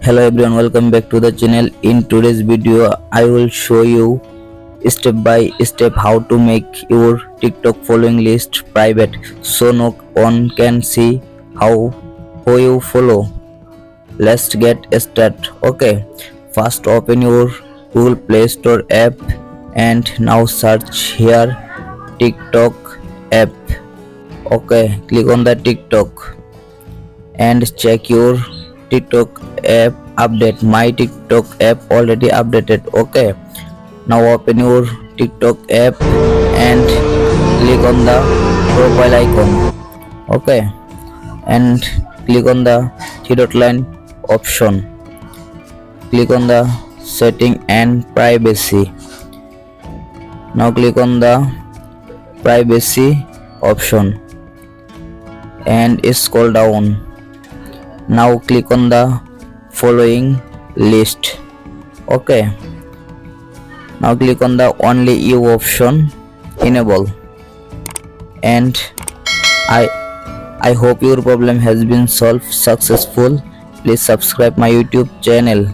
Hello everyone, welcome back to the channel. In today's video I will show you step by step how to make your TikTok following list private so no one can see how who you follow. Let's get started. Okay, first open your Google Play Store app and now search here TikTok app. Okay, click on the TikTok and check your TikTok app update. My TikTok app already updated. Okay, now open your TikTok app and click on the profile icon. Okay, and click on the three dot line option. Click on the setting and privacy. Now click on the privacy option and scroll down. Now click on the following list. Okay, now click on the only you option, enable, and I hope your problem has been solved successful. Please subscribe my YouTube channel.